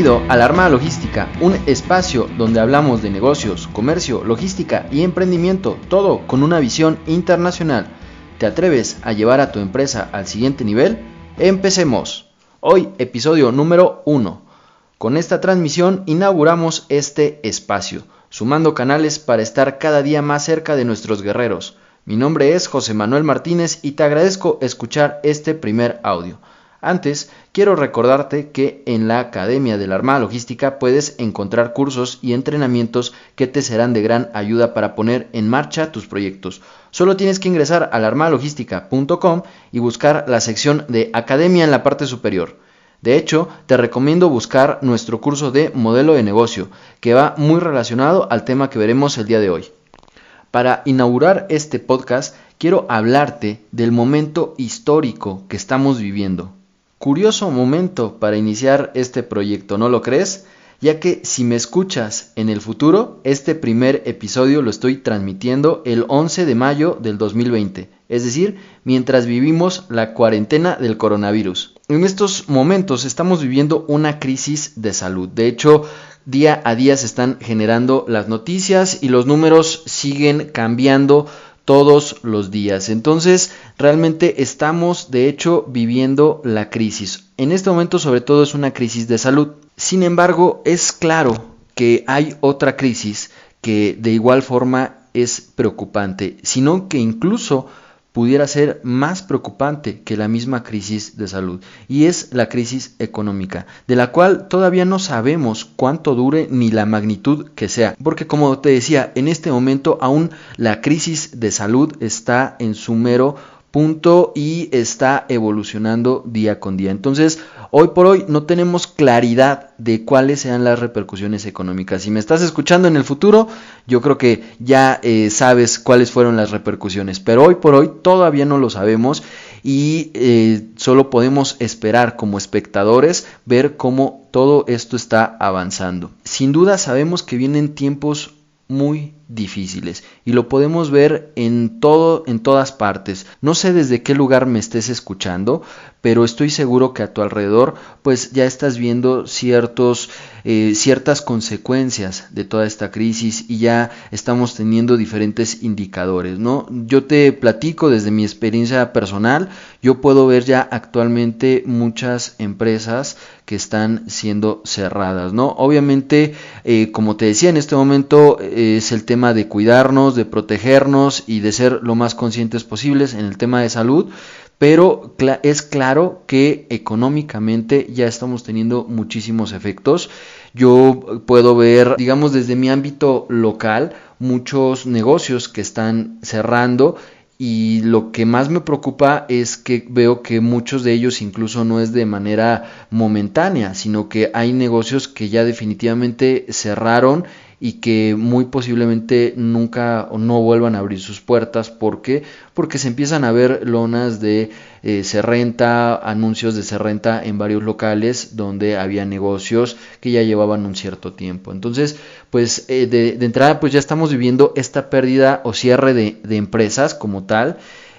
Bienvenido a La Armada Logística, un espacio donde hablamos de negocios, comercio, logística y emprendimiento, todo con una visión internacional. ¿Te atreves a llevar a tu empresa al siguiente nivel? Empecemos. Hoy, episodio número 1. Con esta transmisión inauguramos este espacio, sumando canales para estar cada día más cerca de nuestros guerreros. Mi nombre es José Manuel Martínez y te agradezco escuchar este primer audio. Antes, quiero recordarte que en la Academia de la Armada Logística puedes encontrar cursos y entrenamientos que te serán de gran ayuda para poner en marcha tus proyectos. Solo tienes que ingresar a laarmadalogística.com y buscar la sección de Academia en la parte superior. De hecho, te recomiendo buscar nuestro curso de modelo de negocio, que va muy relacionado al tema que veremos el día de hoy. Para inaugurar este podcast, quiero hablarte del momento histórico que estamos viviendo. Curioso momento para iniciar este proyecto, ¿no lo crees? Ya que si me escuchas en el futuro, este primer episodio lo estoy transmitiendo el 11 de mayo del 2020, es decir, mientras vivimos la cuarentena del coronavirus. En estos momentos estamos viviendo una crisis de salud. De hecho, día a día se están generando las noticias y los números siguen cambiando todos los días. Entonces, realmente estamos, de hecho, viviendo la crisis. En este momento, sobre todo, es una crisis de salud. Sin embargo, es claro que hay otra crisis que de igual forma es preocupante, sino que incluso pudiera ser más preocupante que la misma crisis de salud, y es la crisis económica, de la cual todavía no sabemos cuánto dure ni la magnitud que sea, porque como te decía, en este momento aún la crisis de salud está en su mero punto y está evolucionando día con día. Entonces, hoy por hoy no tenemos claridad de cuáles sean las repercusiones económicas. Si me estás escuchando en el futuro, yo creo que ya sabes cuáles fueron las repercusiones, pero hoy por hoy todavía no lo sabemos y solo podemos esperar como espectadores ver cómo todo esto está avanzando. Sin duda sabemos que vienen tiempos muy difíciles y lo podemos ver en todas partes. No sé desde qué lugar me estés escuchando, pero estoy seguro que a tu alrededor pues ya estás viendo ciertas consecuencias de toda esta crisis y ya estamos teniendo diferentes indicadores, ¿no? Yo te platico desde mi experiencia personal. Yo puedo ver ya actualmente muchas empresas que están siendo cerradas, ¿no? Obviamente, como te decía, en este momento es el tema de cuidarnos, de protegernos y de ser lo más conscientes posibles en el tema de salud, pero es claro que económicamente ya estamos teniendo muchísimos efectos. Yo puedo ver, digamos, desde mi ámbito local, muchos negocios que están cerrando. Y lo que más me preocupa es que veo que muchos de ellos incluso no es de manera momentánea, sino que hay negocios que ya definitivamente cerraron y que muy posiblemente nunca o no vuelvan a abrir sus puertas. ¿Por qué? Porque se empiezan a ver lonas de se renta, anuncios de se renta en varios locales donde había negocios que ya llevaban un cierto tiempo. Entonces, pues de entrada pues ya estamos viviendo esta pérdida o cierre de empresas como tal,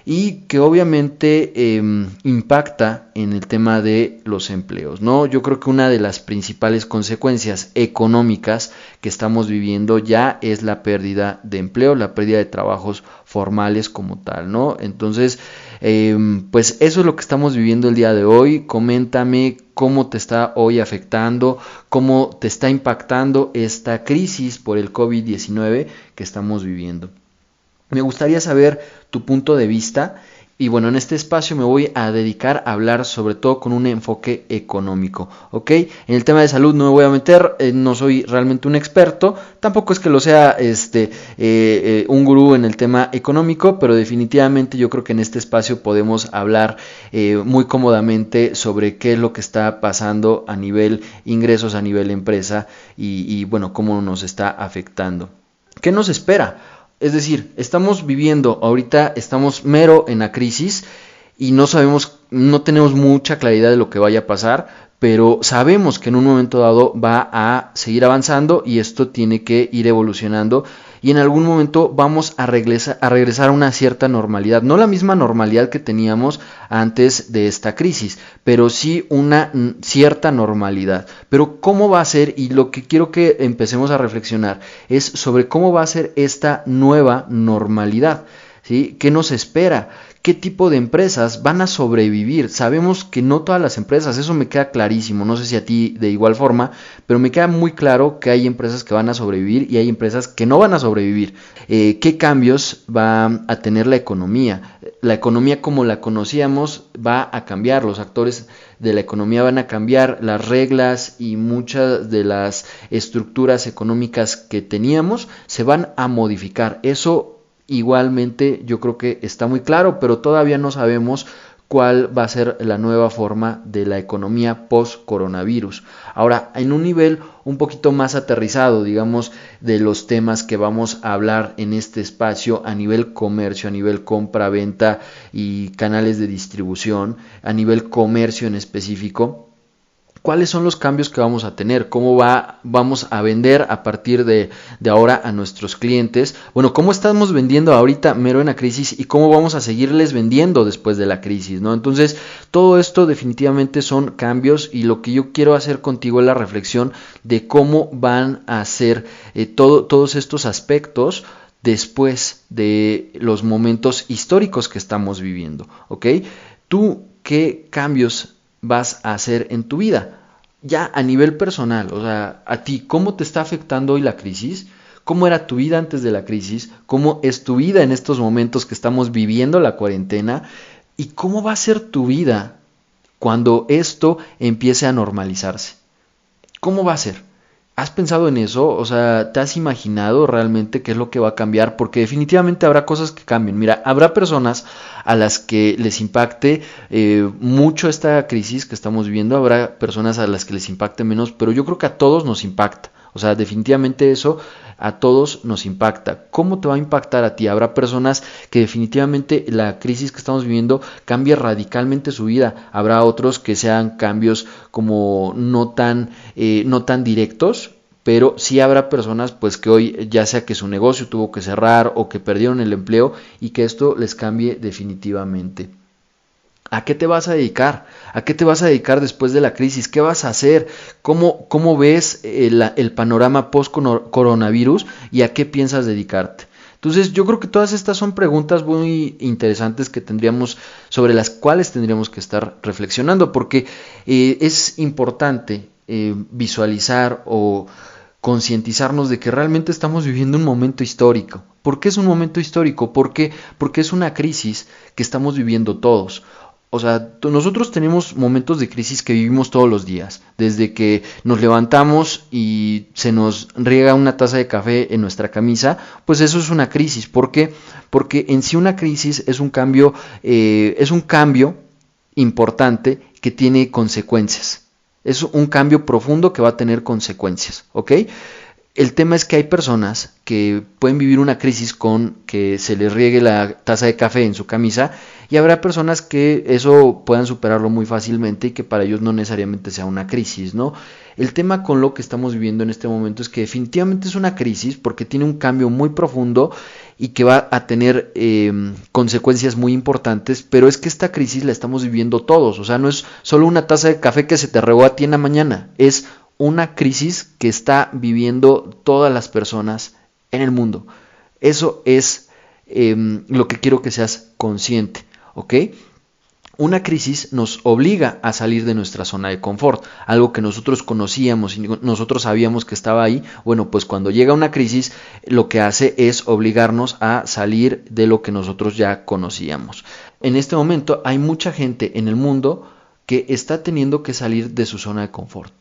y que obviamente impacta en el tema de los empleos, ¿no? Yo creo que una de las principales consecuencias económicas que estamos viviendo ya es la pérdida de empleo, la pérdida de trabajos formales como tal, ¿no? Entonces, pues eso es lo que estamos viviendo el día de hoy. Coméntame cómo te está hoy afectando, cómo te está impactando esta crisis por el COVID-19 que estamos viviendo. Me gustaría saber tu punto de vista y bueno, en este espacio me voy a dedicar a hablar sobre todo con un enfoque económico, ¿ok? En el tema de salud no me voy a meter, no soy realmente un experto, tampoco es que lo sea un gurú en el tema económico, pero definitivamente yo creo que en este espacio podemos hablar muy cómodamente sobre qué es lo que está pasando a nivel ingresos, a nivel empresa y bueno, cómo nos está afectando. ¿Qué nos espera? Es decir, estamos viviendo, ahorita estamos mero en la crisis y no tenemos mucha claridad de lo que vaya a pasar, pero sabemos que en un momento dado va a seguir avanzando y esto tiene que ir evolucionando y en algún momento vamos a regresar a una cierta normalidad, no la misma normalidad que teníamos antes de esta crisis, pero sí una cierta normalidad. Pero ¿cómo va a ser? Y lo que quiero que empecemos a reflexionar es sobre cómo va a ser esta nueva normalidad, ¿sí? ¿Qué nos espera? ¿Qué tipo de empresas van a sobrevivir? Sabemos que no todas las empresas, eso me queda clarísimo, no sé si a ti de igual forma, pero me queda muy claro que hay empresas que van a sobrevivir y hay empresas que no van a sobrevivir. ¿Qué cambios va a tener la economía? La economía como la conocíamos va a cambiar, los actores de la economía van a cambiar, las reglas y muchas de las estructuras económicas que teníamos se van a modificar. Eso igualmente yo creo que está muy claro, pero todavía no sabemos cuál va a ser la nueva forma de la economía post-coronavirus. Ahora, en un nivel un poquito más aterrizado, digamos, de los temas que vamos a hablar en este espacio a nivel comercio, a nivel compra-venta y canales de distribución, a nivel comercio en específico, ¿cuáles son los cambios que vamos a tener? ¿Cómo vamos a vender a partir de ahora a nuestros clientes? Bueno, ¿cómo estamos vendiendo ahorita mero en la crisis y cómo vamos a seguirles vendiendo después de la crisis, ¿no? Entonces, todo esto definitivamente son cambios y lo que yo quiero hacer contigo es la reflexión de cómo van a ser todos estos aspectos después de los momentos históricos que estamos viviendo, ¿ok? ¿Tú qué cambios vas a hacer en tu vida? Ya a nivel personal, o sea, a ti, ¿cómo te está afectando hoy la crisis? ¿Cómo era tu vida antes de la crisis? ¿Cómo es tu vida en estos momentos que estamos viviendo la cuarentena? ¿Y cómo va a ser tu vida cuando esto empiece a normalizarse? ¿Cómo va a ser? ¿Has pensado en eso? O sea, ¿te has imaginado realmente qué es lo que va a cambiar? Porque definitivamente habrá cosas que cambien. Mira, habrá personas a las que les impacte mucho esta crisis que estamos viviendo, habrá personas a las que les impacte menos, pero yo creo que a todos nos impacta. O sea, definitivamente eso a todos nos impacta. ¿Cómo te va a impactar a ti? Habrá personas que definitivamente la crisis que estamos viviendo cambie radicalmente su vida. Habrá otros que sean cambios como no tan directos, pero sí habrá personas pues que hoy ya sea que su negocio tuvo que cerrar o que perdieron el empleo y que esto les cambie definitivamente. ¿A qué te vas a dedicar? ¿A qué te vas a dedicar después de la crisis? ¿Qué vas a hacer? ¿Cómo ves el panorama post-coronavirus y a qué piensas dedicarte? Entonces yo creo que todas estas son preguntas muy interesantes que sobre las cuales tendríamos que estar reflexionando, porque es importante visualizar o concientizarnos de que realmente estamos viviendo un momento histórico. ¿Por qué es un momento histórico? Porque es una crisis que estamos viviendo todos. O sea, nosotros tenemos momentos de crisis que vivimos todos los días, desde que nos levantamos y se nos riega una taza de café en nuestra camisa, pues eso es una crisis. ¿Por qué? Porque en sí una crisis es un cambio importante que tiene consecuencias. Es un cambio profundo que va a tener consecuencias, ¿ok? El tema es que hay personas que pueden vivir una crisis con que se les riegue la taza de café en su camisa y habrá personas que eso puedan superarlo muy fácilmente y que para ellos no necesariamente sea una crisis, ¿no? El tema con lo que estamos viviendo en este momento es que definitivamente es una crisis porque tiene un cambio muy profundo y que va a tener consecuencias muy importantes, pero es que esta crisis la estamos viviendo todos, o sea, no es solo una taza de café que se te regó a ti en la mañana, es una crisis que está viviendo todas las personas en el mundo. Eso es lo que quiero que seas consciente, ¿ok? Una crisis nos obliga a salir de nuestra zona de confort, algo que nosotros conocíamos y nosotros sabíamos que estaba ahí. Bueno, pues cuando llega una crisis, lo que hace es obligarnos a salir de lo que nosotros ya conocíamos. En este momento hay mucha gente en el mundo que está teniendo que salir de su zona de confort.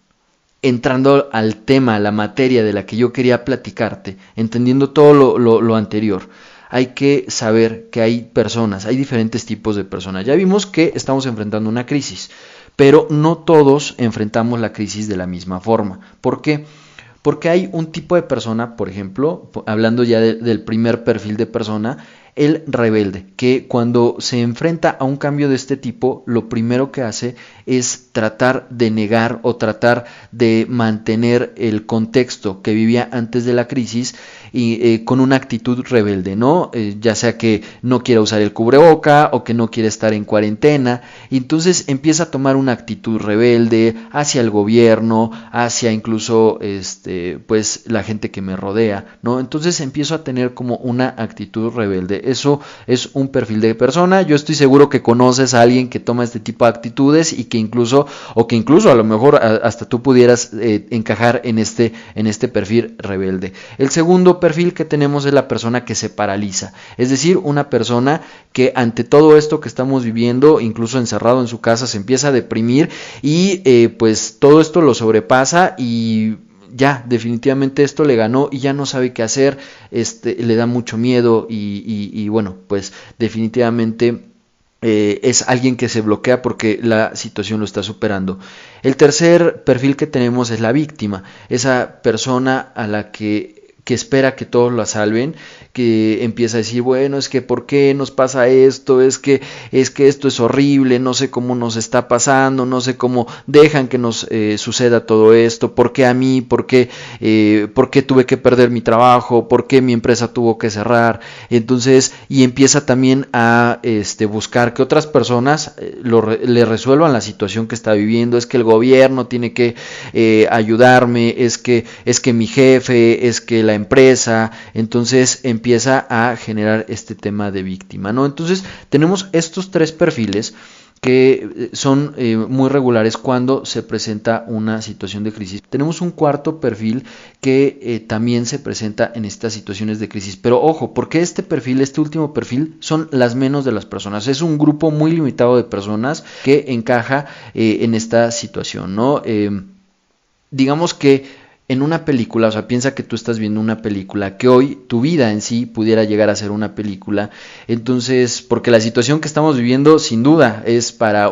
Entrando al tema, a la materia de la que yo quería platicarte, entendiendo todo lo anterior, hay que saber que hay diferentes tipos de personas. Ya vimos que estamos enfrentando una crisis, pero no todos enfrentamos la crisis de la misma forma. ¿Por qué? Porque hay un tipo de persona, por ejemplo, hablando ya del primer perfil de persona, el rebelde, que cuando se enfrenta a un cambio de este tipo, lo primero que hace es tratar de negar o tratar de mantener el contexto que vivía antes de la crisis y con una actitud rebelde, ¿no? Ya sea que no quiera usar el cubreboca o que no quiera estar en cuarentena, y entonces empieza a tomar una actitud rebelde hacia el gobierno, hacia incluso pues la gente que me rodea, ¿no? Entonces empiezo a tener como una actitud rebelde. Eso es un perfil de persona. Yo estoy seguro que conoces a alguien que toma este tipo de actitudes y que incluso a lo mejor hasta tú pudieras encajar en este perfil rebelde. El segundo perfil que tenemos es la persona que se paraliza, es decir, una persona que ante todo esto que estamos viviendo, incluso encerrado en su casa, se empieza a deprimir y pues todo esto lo sobrepasa y ya definitivamente esto le ganó y ya no sabe qué hacer, le da mucho miedo y bueno, pues definitivamente es alguien que se bloquea porque la situación lo está superando. El tercer perfil que tenemos es la víctima, esa persona a la que espera que todos la salven, que empieza a decir, bueno, es que ¿por qué nos pasa esto? Es que esto es horrible, no sé cómo nos está pasando, no sé cómo dejan que nos suceda todo esto, ¿por qué a mí? ¿Por qué tuve que perder mi trabajo? ¿Por qué mi empresa tuvo que cerrar? Entonces, y empieza también a buscar que otras personas le resuelvan la situación que está viviendo, es que el gobierno tiene que ayudarme, es que mi jefe, es que la empresa, entonces empieza a generar este tema de víctima, ¿no? Entonces tenemos estos tres perfiles que son muy regulares cuando se presenta una situación de crisis. Tenemos un cuarto perfil que también se presenta en estas situaciones de crisis, pero ojo, porque este último perfil, son las menos de las personas, es un grupo muy limitado de personas que encaja en esta situación, ¿no? Digamos que en una película, o sea, piensa que tú estás viendo una película, que hoy tu vida en sí pudiera llegar a ser una película, entonces, porque la situación que estamos viviendo sin duda es para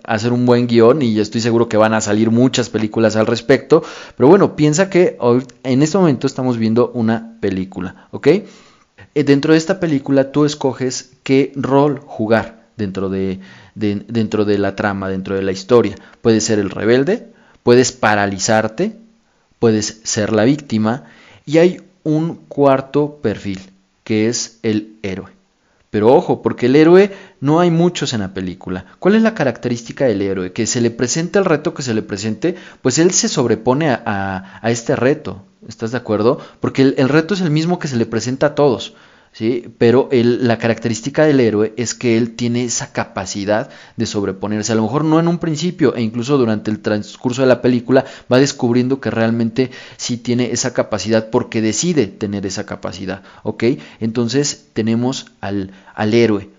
hacer un buen guión y estoy seguro que van a salir muchas películas al respecto, pero bueno, piensa que hoy, en este momento estamos viendo una película, ¿ok? Dentro de esta película tú escoges qué rol jugar dentro de la trama, dentro de la historia. Puedes ser el rebelde, puedes paralizarte, puedes ser la víctima y hay un cuarto perfil que es el héroe. Pero ojo, porque el héroe no hay muchos en la película. ¿Cuál es la característica del héroe? Que se le presente el reto que se le presente, pues él se sobrepone a este reto. ¿Estás de acuerdo? Porque el reto es el mismo que se le presenta a todos, ¿sí? Pero la característica del héroe es que él tiene esa capacidad de sobreponerse, a lo mejor no en un principio, e incluso durante el transcurso de la película va descubriendo que realmente sí tiene esa capacidad porque decide tener esa capacidad, ¿ok? Entonces tenemos al héroe,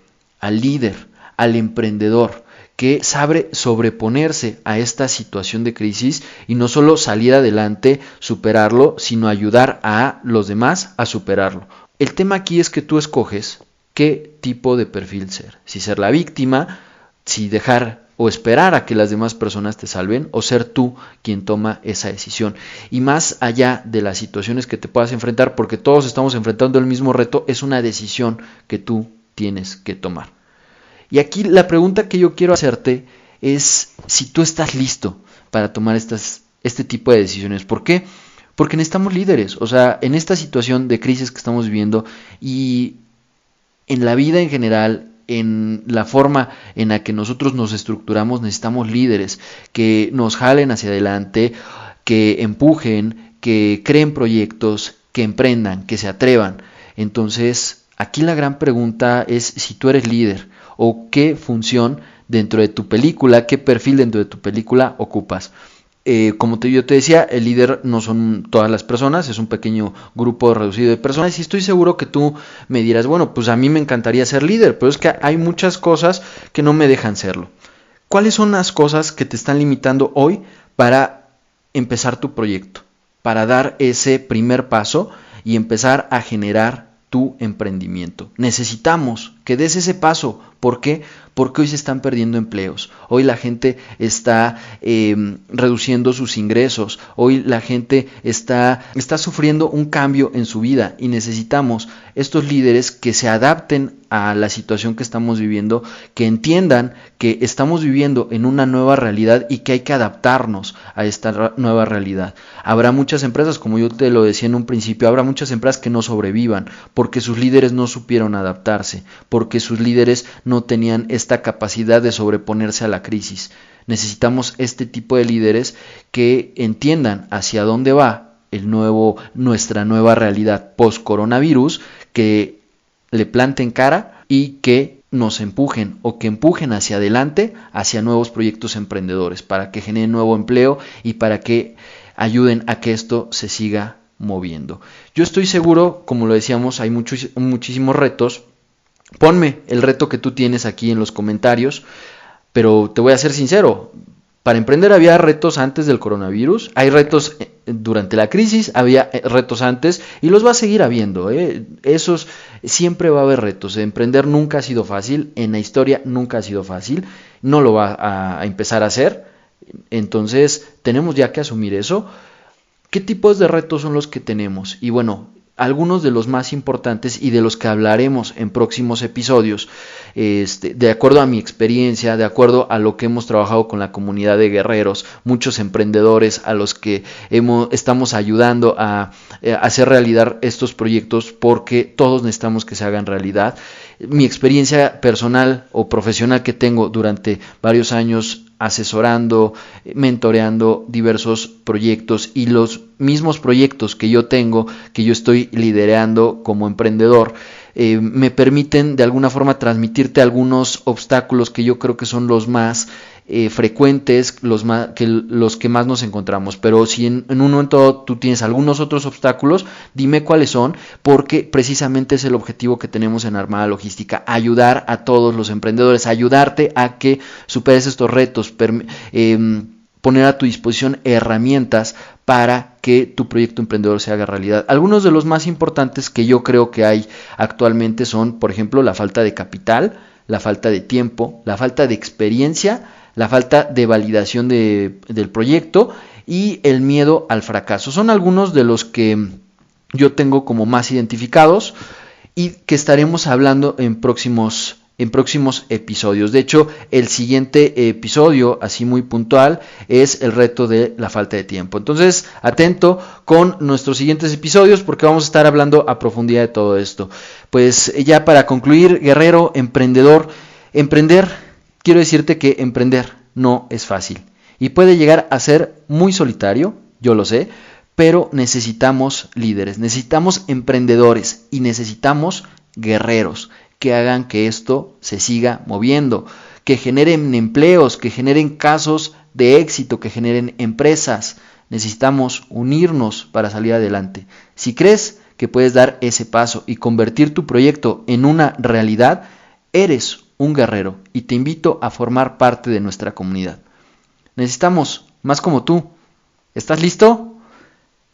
al líder, al emprendedor, que sabe sobreponerse a esta situación de crisis y no solo salir adelante, superarlo, sino ayudar a los demás a superarlo. El tema aquí es que tú escoges qué tipo de perfil ser. Si ser la víctima, si dejar o esperar a que las demás personas te salven, o ser tú quien toma esa decisión. Y más allá de las situaciones que te puedas enfrentar, porque todos estamos enfrentando el mismo reto, es una decisión que tú tienes que tomar. Y aquí la pregunta que yo quiero hacerte es si tú estás listo para tomar este tipo de decisiones. ¿Por qué? Porque necesitamos líderes, o sea, en esta situación de crisis que estamos viviendo y en la vida en general, en la forma en la que nosotros nos estructuramos, necesitamos líderes que nos jalen hacia adelante, que empujen, que creen proyectos, que emprendan, que se atrevan. Entonces, aquí la gran pregunta es si tú eres líder o qué función dentro de tu película, qué perfil dentro de tu película ocupas. Como yo te decía, el líder no son todas las personas, es un pequeño grupo reducido de personas y estoy seguro que tú me dirás, bueno, pues a mí me encantaría ser líder, pero es que hay muchas cosas que no me dejan serlo. ¿Cuáles son las cosas que te están limitando hoy para empezar tu proyecto? Para dar ese primer paso y empezar a generar tu emprendimiento. Necesitamos que des ese paso ¿Por qué? Porque hoy se están perdiendo empleos, hoy la gente está reduciendo sus ingresos, hoy la gente está sufriendo un cambio en su vida y necesitamos estos líderes que se adapten a la situación que estamos viviendo, que entiendan que estamos viviendo en una nueva realidad y que hay que adaptarnos a esta nueva realidad. Habrá muchas empresas, como yo te lo decía en un principio, habrá muchas empresas que no sobrevivan porque sus líderes no supieron adaptarse, porque sus líderes no tenían esta capacidad de sobreponerse a la crisis. Necesitamos este tipo de líderes que entiendan hacia dónde va nuestra nueva realidad post-coronavirus, que le planten cara y que nos empujen o que empujen hacia adelante, hacia nuevos proyectos emprendedores, para que generen nuevo empleo y para que ayuden a que esto se siga moviendo. Yo estoy seguro, como lo decíamos, hay muchísimos retos. Ponme el reto que tú tienes aquí en los comentarios, pero te voy a ser sincero, para emprender había retos antes del coronavirus, hay retos durante la crisis, había retos antes y los va a seguir habiendo, esos siempre va a haber retos. Emprender nunca ha sido fácil, en la historia nunca ha sido fácil, no lo va a empezar a hacer, entonces tenemos ya que asumir eso. ¿Qué tipos de retos son los que tenemos? Y bueno, algunos de los más importantes y de los que hablaremos en próximos episodios, de acuerdo a mi experiencia, de acuerdo a lo que hemos trabajado con la comunidad de guerreros, muchos emprendedores a los que estamos ayudando a hacer realidad estos proyectos, porque todos necesitamos que se hagan realidad. Mi experiencia personal o profesional que tengo durante varios años asesorando, mentoreando diversos proyectos, y los mismos proyectos que yo tengo, que yo estoy liderando como emprendedor, me permiten de alguna forma transmitirte algunos obstáculos que yo creo que son los más frecuentes, los que más nos encontramos. Pero si en un momento tú tienes algunos otros obstáculos, dime cuáles son, porque precisamente es el objetivo que tenemos en Armada Logística: ayudar a todos los emprendedores, ayudarte a que superes estos retos, poner a tu disposición herramientas para que tu proyecto emprendedor se haga realidad. Algunos de los más importantes que yo creo que hay actualmente son, por ejemplo, la falta de capital, la falta de tiempo, la falta de experiencia, la falta de validación del proyecto y el miedo al fracaso. Son algunos de los que yo tengo como más identificados y que estaremos hablando en próximos episodios. De hecho, el siguiente episodio, así muy puntual, es el reto de la falta de tiempo. Entonces, atento con nuestros siguientes episodios, porque vamos a estar hablando a profundidad de todo esto. Pues ya para concluir, guerrero, emprendedor, quiero decirte que emprender no es fácil y puede llegar a ser muy solitario, yo lo sé, pero necesitamos líderes, necesitamos emprendedores y necesitamos guerreros que hagan que esto se siga moviendo, que generen empleos, que generen casos de éxito, que generen empresas. Necesitamos unirnos para salir adelante. Si crees que puedes dar ese paso y convertir tu proyecto en una realidad, eres un guerrero y te invito a formar parte de nuestra comunidad. Necesitamos más como tú. ¿Estás listo?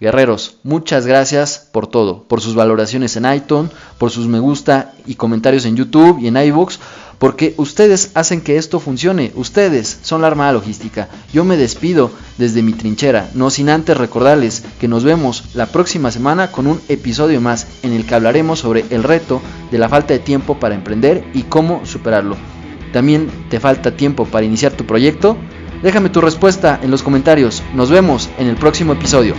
Guerreros, muchas gracias por todo, por sus valoraciones en iTunes, por sus me gusta y comentarios en YouTube y en iVoox, porque ustedes hacen que esto funcione. Ustedes son la Armada Logística. Yo me despido desde mi trinchera, no sin antes recordarles que nos vemos la próxima semana con un episodio más en el que hablaremos sobre el reto de la falta de tiempo para emprender y cómo superarlo. ¿También te falta tiempo para iniciar tu proyecto? Déjame tu respuesta en los comentarios. Nos vemos en el próximo episodio.